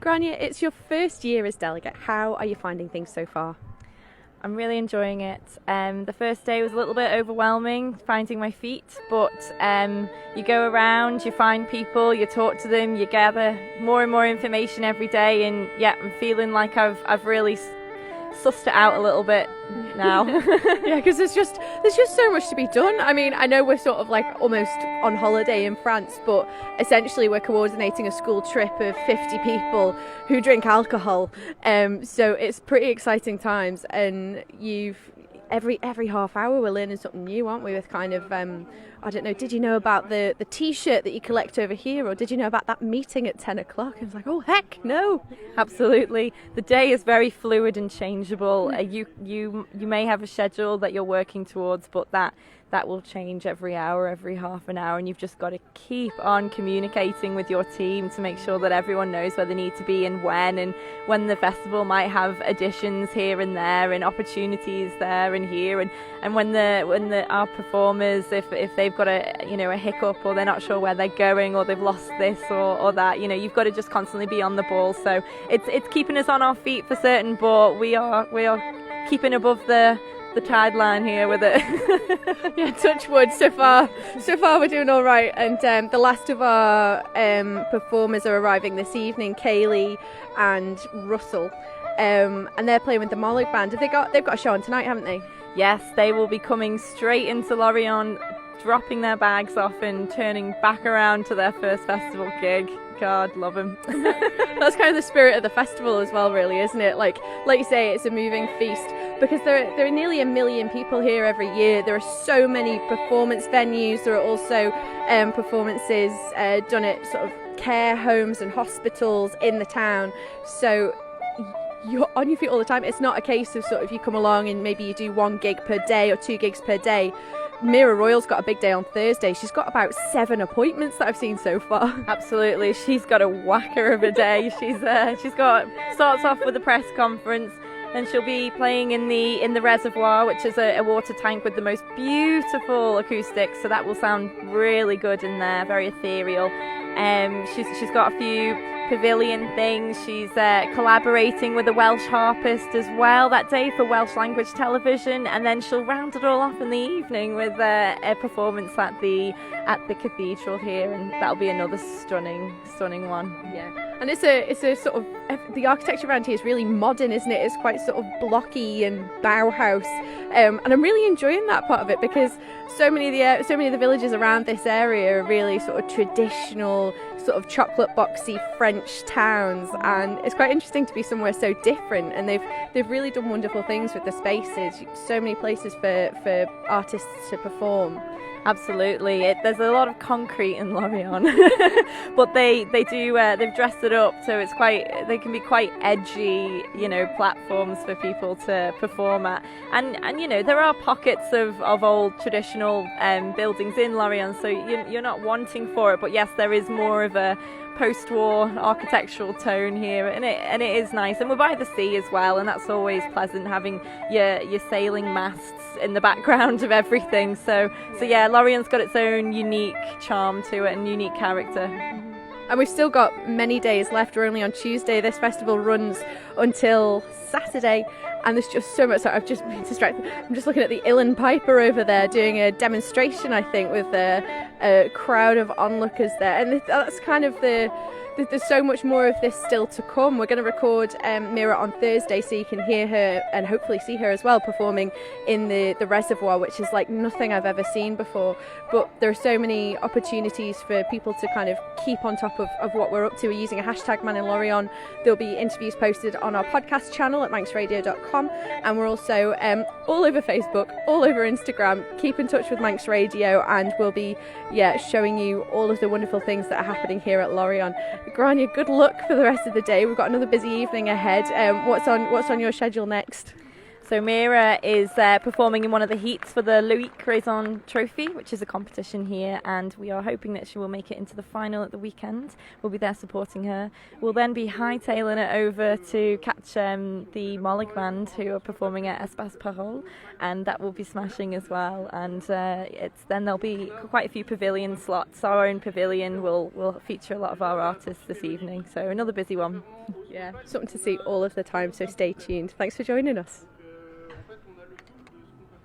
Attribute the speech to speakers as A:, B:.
A: Gráinney, it's your first year as delegate. How are you finding things so far?
B: I'm really enjoying it. The first day was a little bit overwhelming, finding my feet, but you go around, you find people, you talk to them, you gather more and more information every day, and yeah, I'm feeling like I've really sussed it out a little bit now.
A: Yeah, because there's just so much to be done. I mean, I know we're sort of like almost on holiday in France, but essentially we're coordinating a school trip of 50 people who drink alcohol. So it's pretty exciting times, and every half hour we're learning something new, aren't we? With kind of I don't know, did you know about the T-shirt that you collect over here, or did you know about that meeting at 10 o'clock? I was like, oh heck no.
B: Absolutely. The day is very fluid and changeable. You may have a schedule that you're working towards, but that will change every hour, every half an hour, and you've just got to keep on communicating with your team to make sure that everyone knows where they need to be and when the festival might have additions here and there and opportunities there and here, and when our performers, if they've got a hiccup, or they're not sure where they're going, or they've lost this or that, you've got to just constantly be on the ball. So it's keeping us on our feet for certain, but we are keeping above the tide line here with it.
A: Yeah, touch wood. So far we're doing all right. And the last of our performers are arriving this evening, Kaylee and Russell, and they're playing with the Moloch band. They've got a show on tonight, haven't they?
B: Yes, they will be coming straight into Lorient, dropping their bags off and turning back around to their first festival gig. God, love them.
A: That's kind of the spirit of the festival as well, really, isn't it? Like you say, it's a moving feast, because there are nearly 1 million people here every year. There are so many performance venues. There are also performances done at sort of care homes and hospitals in the town. So you're on your feet all the time. It's not a case of sort of you come along and maybe you do 1 gig per day or 2 gigs per day. Mira Royal's got a big day on Thursday. She's got about 7 appointments that I've seen so far.
B: Absolutely, she's got a whacker of a day. Starts off with a press conference, and she'll be playing in the reservoir, which is a water tank with the most beautiful acoustics. So that will sound really good in there, very ethereal. She's got a few pavilion things. She's collaborating with a Welsh harpist as well that day for Welsh language television, and then she'll round it all off in the evening with a performance at the cathedral here, and that'll be another stunning one.
A: Yeah, and it's a sort of, the architecture around here is really modern, isn't it? It's quite sort of blocky and Bauhaus, and I'm really enjoying that part of it, because so many of the villages around this area are really sort of traditional, sort of chocolate boxy French towns, and it's quite interesting to be somewhere so different. And they've really done wonderful things with the spaces. So many places for artists to perform.
B: Absolutely, there's a lot of concrete in Lorient, but they've dressed it up so they can be quite edgy, platforms for people to perform at, and there are pockets of old traditional buildings in Lorient, so you're not wanting for it, but yes, there is more of a post-war architectural tone here, and it is nice, and we're by the sea as well, and that's always pleasant, having your sailing masts in the background of everything. So yeah, Lorient's got its own unique charm to it and unique character.
A: And we've still got many days left. We're only on Tuesday. This festival runs until Saturday, and there's just so much. I've just been distracted. I'm just looking at the Uilleann Piper over there doing a demonstration, I think, with a crowd of onlookers there. And that's kind of there's so much more of this still to come. We're going to record Mira on Thursday, so you can hear her and hopefully see her as well performing in the reservoir, which is like nothing I've ever seen before. But there are so many opportunities for people to kind of keep on top of what we're up to. We're using a hashtag Man in Lorient. There'll be interviews posted on our podcast channel at manxradio.com, and we're also all over Facebook, all over Instagram. Keep in touch with Manx Radio, and we'll be showing you all of the wonderful things that are happening here at Lorient. Gráinney, good luck for the rest of the day. We've got another busy evening ahead. What's on your schedule next?
B: So Mira is performing in one of the heats for the Louis Craison Trophy, which is a competition here, and we are hoping that she will make it into the final at the weekend. We'll be there supporting her. We'll then be hightailing it over to catch the Mollig band who are performing at Espace Parole, and that will be smashing as well. And then there'll be quite a few pavilion slots. Our own pavilion will feature a lot of our artists this evening, so another busy one.
A: Yeah, something to see all of the time, so stay tuned. Thanks for joining us.